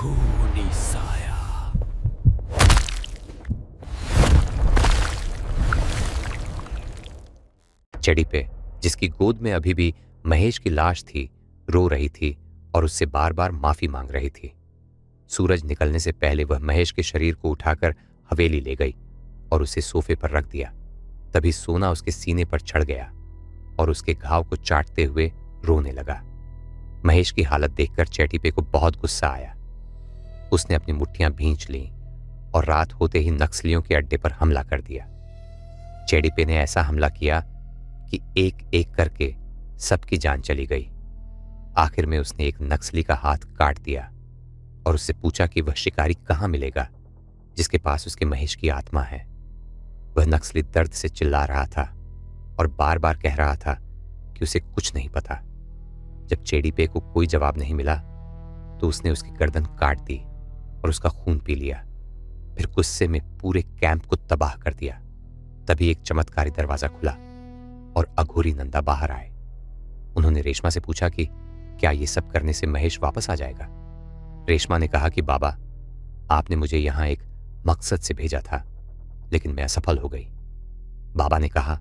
खूनी साया। चेडी पे, जिसकी गोद में अभी भी महेश की लाश थी, रो रही थी और उससे बार बार माफी मांग रही थी। सूरज निकलने से पहले वह महेश के शरीर को उठाकर हवेली ले गई और उसे सोफे पर रख दिया। तभी सोना उसके सीने पर चढ़ गया और उसके घाव को चाटते हुए रोने लगा। महेश की हालत देखकर चेटीपे को बहुत गुस्सा आया। उसने अपनी मुट्ठियां भींच लीं और रात होते ही नक्सलियों के अड्डे पर हमला कर दिया। चेडीपे ने ऐसा हमला किया कि एक एक करके सबकी जान चली गई। आखिर में उसने एक नक्सली का हाथ काट दिया और उससे पूछा कि वह शिकारी कहाँ मिलेगा जिसके पास उसके महेश की आत्मा है। वह नक्सली दर्द से चिल्ला रहा था और बार बार कह रहा था कि उसे कुछ नहीं पता। जब चेडीपे को कोई जवाब नहीं मिला तो उसने उसकी गर्दन काट दी और उसका खून पी लिया। फिर गुस्से में पूरे कैंप को तबाह कर दिया। तभी एक चमत्कारी दरवाजा खुला और अघोरी नंदा बाहर आए। उन्होंने रेशमा से पूछा कि क्या ये सब करने से महेश वापस आ जाएगा। रेशमा ने कहा कि बाबा, आपने मुझे यहां एक मकसद से भेजा था, लेकिन मैं असफल हो गई। बाबा ने कहा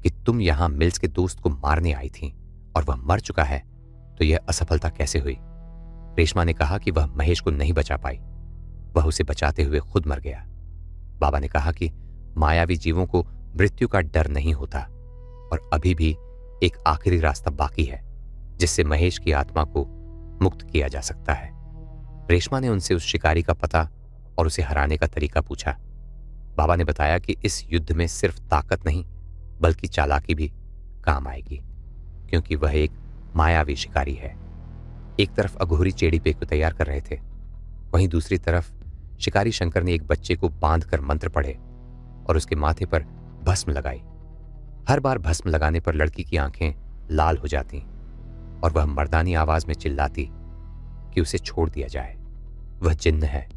कि तुम यहां मिल्स के दोस्त को मारने आई थी और वह मर चुका है, तो यह असफलता कैसे हुई। रेशमा ने कहा कि वह महेश को नहीं बचा पाई, वह उसे बचाते हुए खुद मर गया। बाबा ने कहा कि मायावी जीवों को मृत्यु का डर नहीं होता और अभी भी एक आखिरी रास्ता बाकी है जिससे महेश की आत्मा को मुक्त किया जा सकता है। रेशमा ने उनसे उस शिकारी का पता और उसे हराने का तरीका पूछा। बाबा ने बताया कि इस युद्ध में सिर्फ ताकत नहीं बल्कि चालाकी भी काम आएगी, क्योंकि वह एक मायावी शिकारी है। एक तरफ अघोरी चेडीपे को तैयार कर रहे थे, वहीं दूसरी तरफ शिकारी शंकर ने एक बच्चे को बांधकर मंत्र पढ़े और उसके माथे पर भस्म लगाई। हर बार भस्म लगाने पर लड़की की आंखें लाल हो जाती और वह मर्दानी आवाज में चिल्लाती कि उसे छोड़ दिया जाए। वह जिन्न है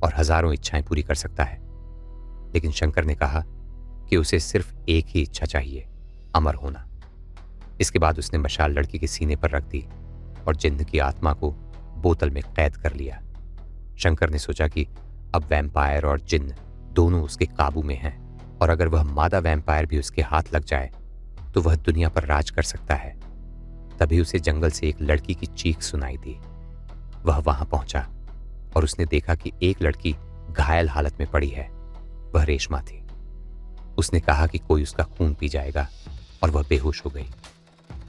और हजारों इच्छाएं पूरी कर सकता है, लेकिन शंकर ने कहा कि उसे सिर्फ एक ही इच्छा चाहिए, अमर होना। इसके बाद उसने मशाल लड़की के सीने पर रख दी और जिन्न की आत्मा को बोतल में कैद कर लिया। शंकर ने सोचा कि अब वैम्पायर और जिन्न दोनों उसके काबू में हैं और अगर वह मादा वैम्पायर भी उसके हाथ लग जाए तो वह दुनिया पर राज कर सकता है। तभी उसे जंगल से एक लड़की की चीख सुनाई दी। वह वहां पहुंचा और उसने देखा कि एक लड़की घायल हालत में पड़ी है। वह रेशमा थी। उसने कहा कि कोई उसका खून पी जाएगा और वह बेहोश हो गई।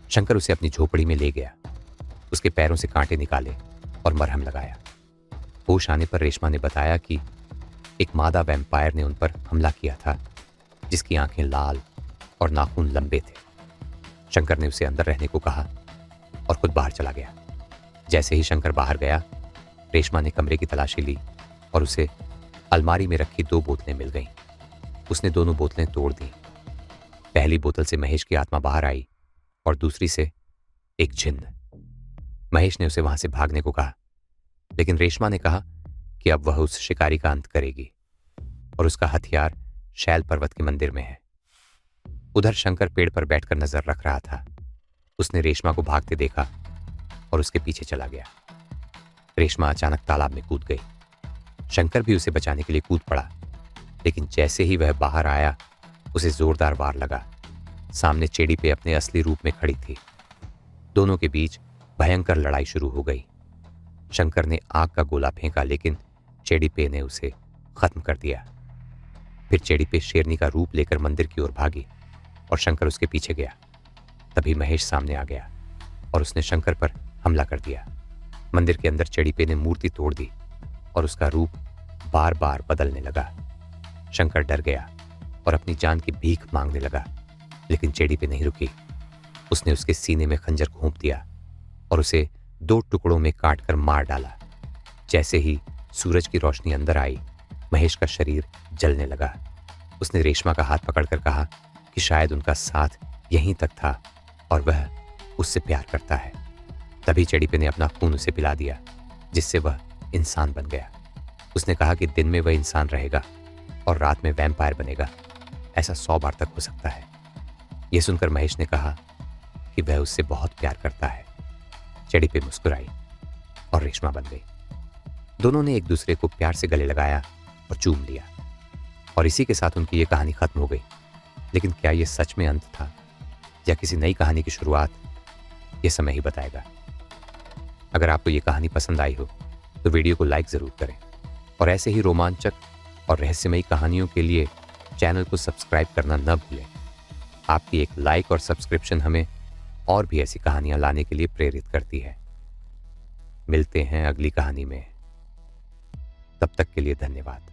शंकर उसे अपनी झोपड़ी में ले गया, उसके पैरों से कांटे निकाले और मरहम लगाया। होश आने पर रेशमा ने बताया कि एक मादा वैम्पायर ने उन पर हमला किया था, जिसकी आंखें लाल और नाखून लंबे थे। शंकर ने उसे अंदर रहने को कहा और खुद बाहर चला गया। जैसे ही शंकर बाहर गया, रेशमा ने कमरे की तलाशी ली और उसे अलमारी में रखी 2 बोतलें मिल गईं। उसने दोनों बोतलें तोड़ दी। पहली बोतल से महेश की आत्मा बाहर आई और दूसरी से एक जिन्न। महेश ने उसे वहां से भागने को कहा, लेकिन रेशमा ने कहा कि अब वह उस शिकारी का अंत करेगी और उसका हथियार शैल पर्वत के मंदिर में है। उधर शंकर पेड़ पर बैठकर नजर रख रहा था। उसने रेशमा को भागते देखा और उसके पीछे चला गया। रेशमा अचानक तालाब में कूद गई। शंकर भी उसे बचाने के लिए कूद पड़ा, लेकिन जैसे ही वह बाहर आया उसे जोरदार वार लगा। सामने चेडीपे अपने असली रूप में खड़ी थी। दोनों के बीच भयंकर लड़ाई शुरू हो गई। शंकर ने आग का गोला फेंका, लेकिन चेडीपे ने उसे खत्म कर दिया। फिर चेडीपे शेरनी का रूप लेकर मंदिर की ओर भागी और शंकर उसके पीछे गया। तभी महेश सामने आ गया और उसने शंकर पर हमला कर दिया। मंदिर के अंदर चेडीपे ने मूर्ति तोड़ दी और उसका रूप बार बार बदलने लगा। शंकर डर गया और अपनी जान की भीख मांगने लगा, लेकिन चेडीपे नहीं रुकी। उसने उसके सीने में खंजर घोंप दिया और उसे 2 टुकड़ों में काटकर मार डाला। जैसे ही सूरज की रोशनी अंदर आई, महेश का शरीर जलने लगा। उसने रेशमा का हाथ पकड़कर कहा कि शायद उनका साथ यहीं तक था और वह उससे प्यार करता है। तभी चेडीपे ने अपना खून उसे पिला दिया, जिससे वह इंसान बन गया। उसने कहा कि दिन में वह इंसान रहेगा और रात में वैम्पायर बनेगा। ऐसा 100 बार तक हो सकता है। यह सुनकर महेश ने कहा कि वह उससे बहुत प्यार करता है। चेडीपे मुस्कुराई और रेशमा बन गई। दोनों ने एक दूसरे को प्यार से गले लगाया और चूम लिया, और इसी के साथ उनकी ये कहानी खत्म हो गई। लेकिन क्या ये सच में अंत था या किसी नई कहानी की शुरुआत, ये समय ही बताएगा। अगर आपको ये कहानी पसंद आई हो तो वीडियो को लाइक ज़रूर करें, और ऐसे ही रोमांचक और रहस्यमयी कहानियों के लिए चैनल को सब्सक्राइब करना न भूलें। आपकी एक लाइक और सब्सक्रिप्शन हमें और भी ऐसी कहानियां लाने के लिए प्रेरित करती है। मिलते हैं अगली कहानी में, तब तक के लिए धन्यवाद।